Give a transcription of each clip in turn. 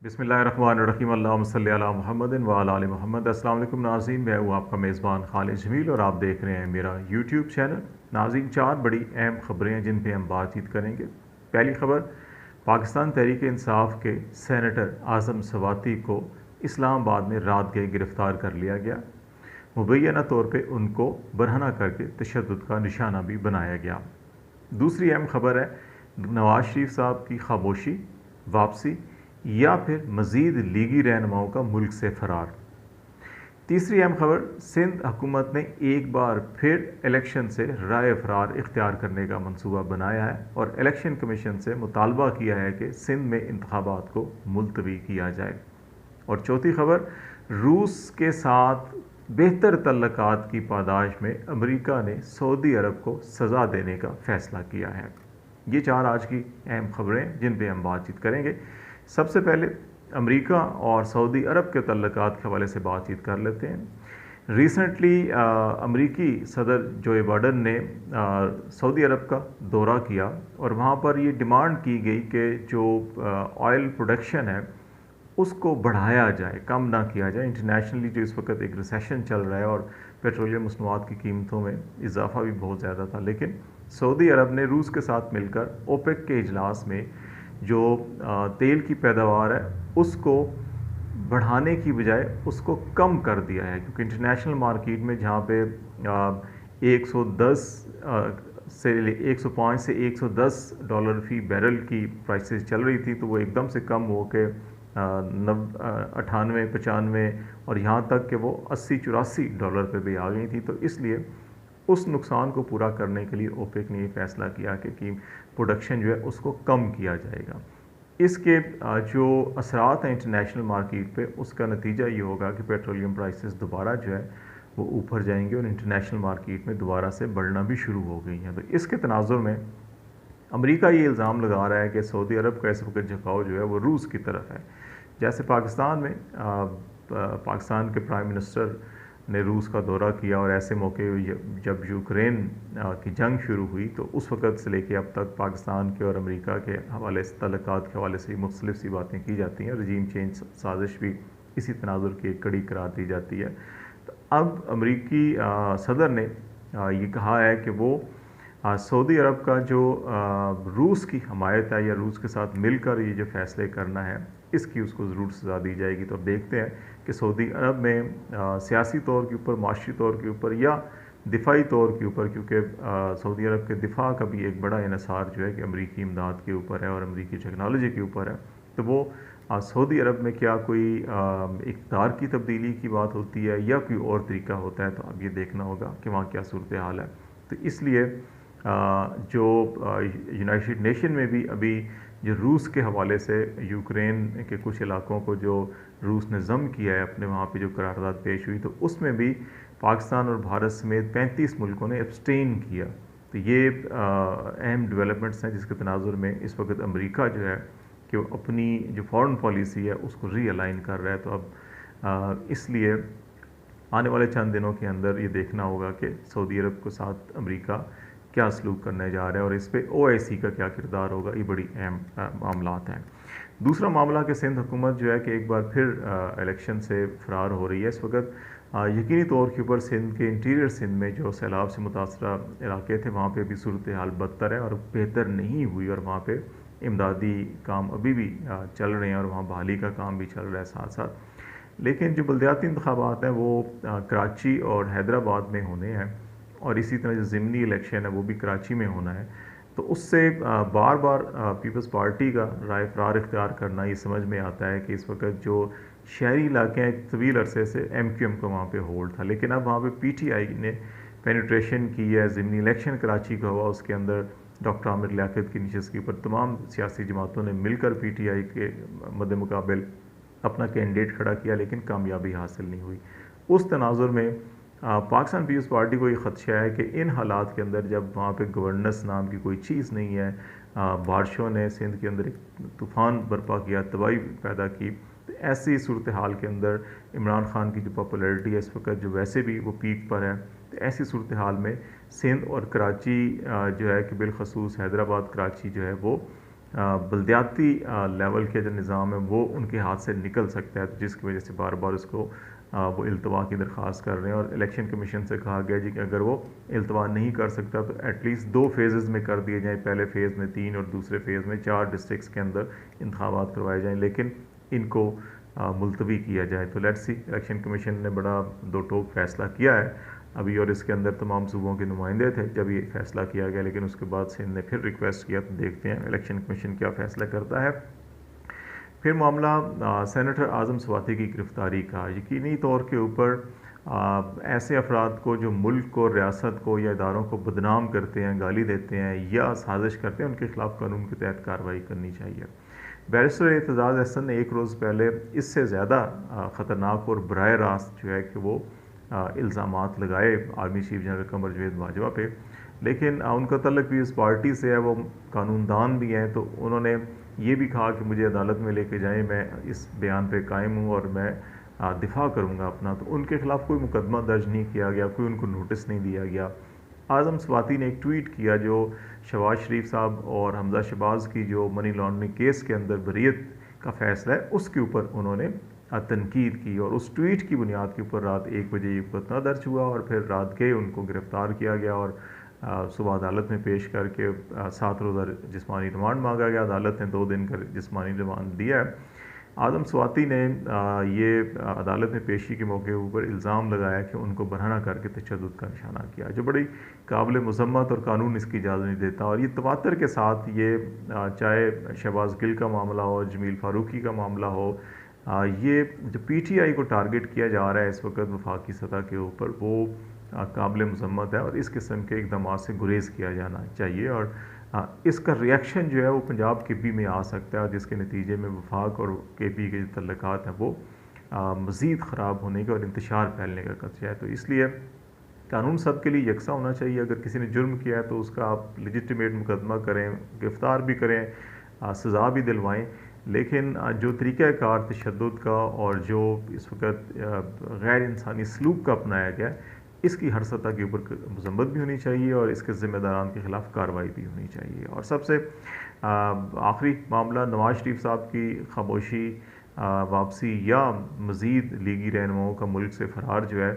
बिस्मिल्लाहिर्रहमानिर्रहीम अल्लाहुम्मा सल्ली अला मुहम्मदिन व अला आलि मुहम्मद। अस्सलाम वालेकुम नाज़रीन, मैं हूँ आपका मेज़बान खालिद जमील और आप देख रहे हैं मेरा यूट्यूब चैनल। नाज़रीन, चार बड़ी अहम ख़बरें हैं जिन पे हम बातचीत करेंगे। पहली ख़बर, पाकिस्तान तहरीक इंसाफ के सेनेटर आज़म सवाती को इस्लामाबाद में रात गए गिरफ़्तार कर लिया गया। मुबैना तौर पर उनको बरहना करके तशद्दुद का निशाना भी बनाया गया। दूसरी अहम खबर है, नवाज शरीफ साहब की खामोशी, वापसी या फिर मज़ीद लीगी रहनुमाओं का मुल्क से फ़रार। तीसरी अहम खबर, सिंध हुकूमत ने एक बार फिर इलेक्शन से राय फ़रार इख्तियार करने का मंसूबा बनाया है और इलेक्शन कमीशन से मुतालबा किया है कि सिंध में इंतखाबात को मुलतवी किया जाए। और चौथी खबर, रूस के साथ बेहतर तल्लुकात की पादाश में अमेरिका ने सऊदी अरब को सज़ा देने का फ़ैसला किया है। ये चार आज की अहम खबरें जिन पे हम बातचीत करेंगे। सबसे पहले अमेरिका और सऊदी अरब के तल्लुकात के हवाले से बातचीत कर लेते हैं। रिसेंटली अमेरिकी सदर जो बाइडन ने सऊदी अरब का दौरा किया और वहाँ पर ये डिमांड की गई कि जो ऑयल प्रोडक्शन है उसको बढ़ाया जाए, कम ना किया जाए। इंटरनेशनली जो इस वक्त एक रिसेशन चल रहा है और पेट्रोलियम मसनूआत की कीमतों में इजाफा भी बहुत ज़्यादा था, लेकिन सऊदी अरब ने रूस के साथ मिलकर ओपेक के इजलास में जो तेल की पैदावार है उसको बढ़ाने की बजाय उसको कम कर दिया है, क्योंकि इंटरनेशनल मार्केट में जहाँ पे 110 से 105 से $110 फी बैरल की प्राइसेस चल रही थी, तो वो एकदम से कम हो के 98, 95 और यहाँ तक कि वो $80-84 पे भी आ गई थी। तो इसलिए उस नुकसान को पूरा करने के लिए ओपेक ने ये फैसला किया कि प्रोडक्शन जो है उसको कम किया जाएगा। इसके जो असरात हैं इंटरनेशनल मार्केट पे, उसका नतीजा ये होगा कि पेट्रोलियम प्राइसेस दोबारा जो है वो ऊपर जाएंगे और इंटरनेशनल मार्केट में दोबारा से बढ़ना भी शुरू हो गई हैं। तो इसके तनाजुर में अमेरिका ये इल्ज़ाम लगा रहा है कि सऊदी अरब का इस वक्त झुकाव जो है वो रूस की तरफ है। जैसे पाकिस्तान में पाकिस्तान के प्राइम मिनिस्टर ने रूस का दौरा किया और ऐसे मौके जब यूक्रेन की जंग शुरू हुई तो उस वक़्त से लेके अब तक पाकिस्तान के और अमेरिका के हवाले से, तल्लुकात के हवाले से मुख्तलिफ सी बातें की जाती हैं। रजीम चेंज साजिश भी इसी तनाजुर की एक कड़ी करार दी जाती है। तो अब अमेरिकी सदर ने ये कहा है कि वो सऊदी अरब का जो रूस की हमायत है या रूस के साथ मिलकर ये जो फ़ैसले करना है इसकी उसको ज़रूर सज़ा दी जाएगी। तो अब देखते हैं कि सऊदी अरब में सियासी तौर के ऊपर, माशी तौर के ऊपर या दिफाई तौर के ऊपर, क्योंकि सऊदी अरब के दिफा का भी एक बड़ा इन्हिसार जो है कि अमरीकी इमदाद के ऊपर है और अमरीकी टेक्नोलॉजी के ऊपर है, तो वो सऊदी अरब में क्या कोई इक़्तिदार की तब्दीली की बात होती है या कोई और तरीका होता है, तो अब ये देखना होगा कि वहाँ क्या सूरत हाल है। तो इसलिए जो यूनाइटेड नेशन में भी अभी जो रूस के हवाले से यूक्रेन के कुछ इलाकों को जो रूस ने ज़म किया है, अपने वहाँ पे जो करारदाद पेश हुई, तो उसमें भी पाकिस्तान और भारत समेत 35 मुल्कों ने एब्सटेन किया। तो ये अहम डेवलपमेंट्स हैं जिसके तनाजुर में इस वक्त अमेरिका जो है कि वो अपनी जो फॉरेन पॉलिसी है उसको रीअलाइन कर रहा है। तो अब इसलिए आने वाले चंद दिनों के अंदर ये देखना होगा कि सऊदी अरब के साथ अमेरिका क्या सलूक करने जा रहा है और इस पर OIC का क्या किरदार होगा। ये बड़ी अहम मामलात हैं। दूसरा मामला कि सिंध हुकूमत जो है कि एक बार फिर इलेक्शन से फ़रार हो रही है। इस वक्त यकीनी तौर के ऊपर सिंध के इंटीरियर सिंध में जो सैलाब से मुतासरा इलाके थे वहाँ पे भी सूरत हाल बदतर है और बेहतर नहीं हुई, और वहाँ पे इमदादी काम अभी भी चल रहे हैं और वहाँ बहाली का काम भी चल रहा है साथ साथ। लेकिन जो बल्दियाती इंतखाबात हैं वो कराची और हैदराबाद में होने हैं और इसी तरह जो ज़िमनी इलेक्शन है वो भी कराची में होना है। तो उससे बार बार पीपल्स पार्टी का राय फ़रार इख्तियार करना ये समझ में आता है कि इस वक्त जो शहरी इलाके हैं एक तवील अरसे से MQM को वहाँ पे होल्ड था, लेकिन अब वहाँ पे PTI ने पेनिट्रेशन की है। ज़िमनी इलेक्शन कराची का हुआ, उसके अंदर डॉक्टर आमिर लियाकत की नशस्त के ऊपर तमाम सियासी जमातों ने मिलकर PTI के मद्दे मुकाबिल अपना कैंडिडेट खड़ा किया, लेकिन कामयाबी हासिल नहीं हुई। उस तनाजुर में पाकिस्तान पीपल्स पार्टी को ये ख़दशा है कि इन हालात के अंदर जब वहाँ पे गवर्नेंस नाम की कोई चीज़ नहीं है, बारिशों ने सिंध के अंदर एक तूफ़ान बर्पा किया, तबाही पैदा की, तो ऐसी सूरत हाल के अंदर इमरान खान की जो पॉपुलैरिटी है इस वक्त जो वैसे भी वो पीक पर है, तो ऐसी सूरत हाल में सिंध और कराची जो है कि बिलखसूस हैदराबाद कराची जो है वो बलदियाती लेवल के जो निज़ाम है वो उनके हाथ से निकल सकता है, जिसकी वजह से बार बार उसको वो इल्तवा की दरख्वास्त कर रहे हैं। और इलेक्शन कमीशन से कहा गया जी कि अगर वो इल्तवा नहीं कर सकता तो एटलीस्ट 2 फेजेज़ में कर दिए जाएँ, पहले फ़ेज़ में 3 और दूसरे फ़ेज़ में 4 डिस्ट्रिक्ट्स के अंदर इंतखाबात करवाए जाएँ, लेकिन इनको मुलतवी किया जाए। तो लेट्स सी, इलेक्शन कमीशन ने बड़ा दो टोक फ़ैसला किया है अभी, और इसके अंदर तमाम सूबों के नुमाइंदे थे जब ये फ़ैसला किया गया, लेकिन उसके बाद सिंध ने फिर रिक्वेस्ट किया। तो देखते हैं इलेक्शन कमीशन क्या फ़ैसला करता है। फिर मामला सेनेटर आज़म स्वाति की गिरफ़्तारी का। यकीनी तौर के ऊपर ऐसे अफराद को जो मुल्क को, रियासत को या इदारों को बदनाम करते हैं, गाली देते हैं या साजिश करते हैं, उनके ख़िलाफ़ कानून के तहत कार्रवाई करनी चाहिए। बैरिस्टर एतजाज़ अहसन ने एक रोज़ पहले इससे ज़्यादा ख़तरनाक और बराह रास्त जो है कि वो इल्ज़ामात लगाए army chief general Qamar Javed Bajwa पे, लेकिन उनका तल्लुक़ भी इस पार्टी से है, वो कानूनदान भी हैं। तो उन्होंने ये भी कहा कि मुझे अदालत में लेके जाएं, मैं इस बयान पे कायम हूँ और मैं दिफा करूँगा अपना। तो उनके ख़िलाफ़ कोई मुकदमा दर्ज नहीं किया गया, कोई उनको नोटिस नहीं दिया गया। आज़म स्वाति ने एक ट्वीट किया जो शहबाज शरीफ साहब और हमजा शहबाज की जो मनी लॉन्ड्रिंग केस के अंदर बरीयत का फ़ैसला है उसके ऊपर उन्होंने तनकीद की, और उस ट्वीट की बुनियाद के ऊपर रात 1 बजे ये मुकदमा दर्ज हुआ और फिर रात के उनको गिरफ़्तार किया गया और सुबह अदालत में पेश करके 7 रोज़ा जिस्मानी रिमांड मांगा गया। अदालत ने 2 दिन का जिस्मानी रिमांड दिया है। आज़म स्वाति ने ये अदालत में पेशी के मौके ऊपर इल्ज़ाम लगाया कि उनको बरहना करके तशद्दुद का निशाना किया, जो बड़ी काबिल मज़म्मत, और कानून इसकी इजाज़त नहीं देता। और ये तवातर के साथ ये चाहे शहबाज गिल का मामला हो, जमील फ़ारूकी का मामला हो, ये जो PTI को टारगेट किया जा रहा है इस वक्त वफाकी सतह के ऊपर, वो काबिल मज़म्मत है और इस किस्म के इक़दामात से गुरेज़ किया जाना चाहिए। और इसका रिएक्शन जो है वो पंजाब KP में आ सकता है, जिसके नतीजे में वफाक और KP के जो तल्लुकात हैं वो मज़ीद ख़राब होने का और इंतशार फैलने का खदशा है। तो इसलिए कानून सब के लिए यकसा होना चाहिए। अगर किसी ने जुर्म किया है तो उसका आप लेजिटिमेट मुकदमा करें, गिरफ़्तार भी करें, सज़ा भी दिलवाएँ, लेकिन जो तरीक़ाकार तशद्दुद का और जो इस वक्त गैर इंसानी सलूक का अपनाया गया, इसकी हर सतह के ऊपर मज़म्मत भी होनी चाहिए और इसके ज़िम्मेदारान के ख़िलाफ़ कार्रवाई भी होनी चाहिए। और सबसे आखिरी मामला नवाज़ शरीफ साहब की खामोशी, वापसी या मज़ीद लीगी रहनुमाओं का मुल्क से फ़रार जो है,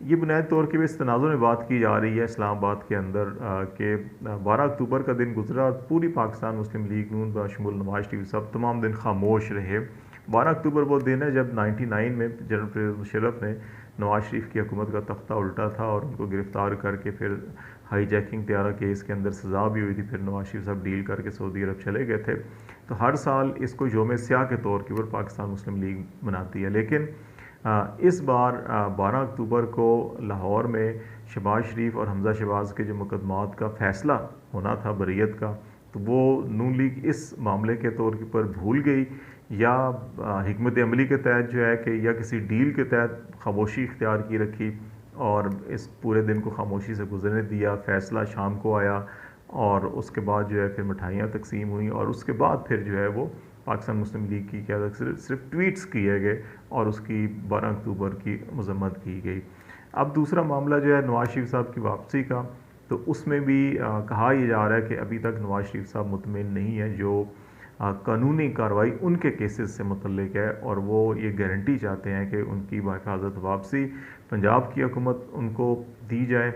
ये बुनियादी तौर के इस तनाज़ुर में बात की जा रही है इस्लामाबाद के अंदर कि 12 अक्टूबर का दिन गुजरा और पूरी पाकिस्तान मुस्लिम लीग नून बशमूल नवाज़ शरीफ साहब तमाम दिन खामोश रहे। 12 अक्टूबर वो दिन है जब 99 में जनरल परवेज़ मुशर्रफ ने नवाज़ शरीफ की हुकूमत का तख्ता उल्टा था और उनको गिरफ़्तार करके फिर हाईजैकिंग त्यारा केस के अंदर सज़ा भी हुई थी। फिर नवाज़ शरीफ साहब डील करके सऊदी अरब चले गए थे। तो हर साल इसको यौम स्याह के तौर के ऊपर पाकिस्तान मुस्लिम लीग मनाती है, लेकिन इस बार 12 अक्टूबर को लाहौर में शहबाज शरीफ और हमजा शहबाज के जो मुकदमात का फ़ैसला होना था बरीयत का, तो वो नून लीग इस मामले के तौर के ऊपर भूल गई या हिकमत अमली के तहत जो है कि या किसी डील के तहत खामोशी इख्तियार की रखी और इस पूरे दिन को खामोशी से गुजरने दिया। फ़ैसला शाम को आया और उसके बाद जो है फिर मिठाइयाँ तकसीम हुई और उसके बाद फिर जो है वो पाकिस्तान मुस्लिम लीग की क़यादत से सिर्फ ट्वीट्स किए गए और उसकी 12 अक्टूबर की मज़म्मत की गई। अब दूसरा मामला जो है नवाज़ शरीफ साहब की वापसी का, तो उसमें भी कहा यह जा रहा है कि अभी तक नवाज़ शरीफ साहब मुतमिन नहीं है। जो कानूनी कार्रवाई उनके केसेस से मुतल्लिक है और वो ये गारंटी चाहते हैं कि उनकी बाहिफाज़त वापसी पंजाब की हुकूमत उनको दी जाए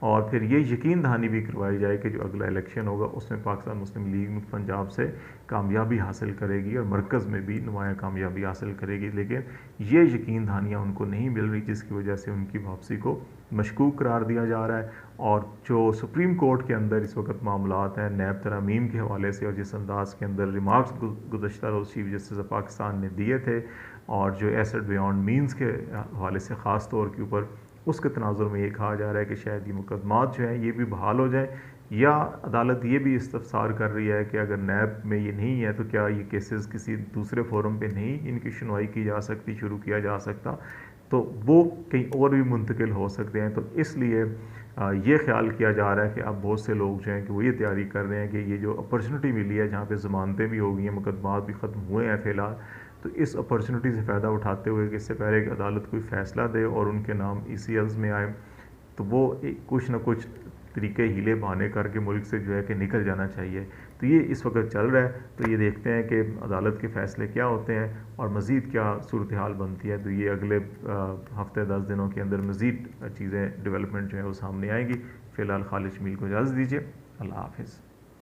और फिर ये यकीन दहानी भी करवाई जाए कि जो अगला इलेक्शन होगा उसमें पाकिस्तान मुस्लिम लीग पंजाब से कामयाबी हासिल करेगी और मरकज़ में भी नुमाया कामयाबी हासिल करेगी। लेकिन ये यकीन दहानियाँ उनको नहीं मिल रही, जिसकी वजह से उनकी वापसी को मशकूक करार दिया जा रहा है। और जो सुप्रीम कोर्ट के अंदर इस वक्त मामलात हैं नैब तरमीम के हवाले से और जिस अंदाज़ के अंदर रिमार्क्स गुज़श्ता रोज़ चीफ जस्टिस ऑफ पाकिस्तान ने दिए थे और जो एसेट बियॉन्ड मीन्स के हवाले से ख़ास तौर के ऊपर, उसके तनाजुर में ये कहा जा रहा है कि शायद ये मुकदमात जो हैं ये भी बहाल हो जाए, या अदालत ये भी इस्तफसार कर रही है कि अगर नैब में ये नहीं है तो क्या ये केसेस किसी दूसरे फोरम पे नहीं इनकी सुनवाई की जा सकती, शुरू किया जा सकता, तो वो कहीं और भी मुंतकिल हो सकते हैं। तो इसलिए ये ख्याल किया जा रहा है कि अब बहुत से लोग जो हैं कि वो ये तैयारी कर रहे हैं कि ये जो अपॉर्चुनिटी मिली है जहाँ पे ज़मानतें भी हो गई हैं, मुकदमात भी ख़त्म हुए हैं फ़िलहाल, तो इस अपॉर्चुनिटी से फ़ायदा उठाते हुए कि इससे पहले कि अदालत कोई फ़ैसला दे और उनके नाम ECLs में आए, तो वो कुछ ना कुछ तरीके हीले बहाने करके मुल्क से जो है कि निकल जाना चाहिए। तो ये इस वक्त चल रहा है। तो ये देखते हैं कि अदालत के फ़ैसले क्या होते हैं और मज़ीद क्या सूरत हाल बनती है। तो ये अगले हफ्ते 10 दिनों के अंदर मज़ीद चीज़ें डेवलपमेंट जो है वो सामने आएंगी। फ़िलहाल खालिद जमील को इजाज़त दीजिए। अल्लाह हाफिज़।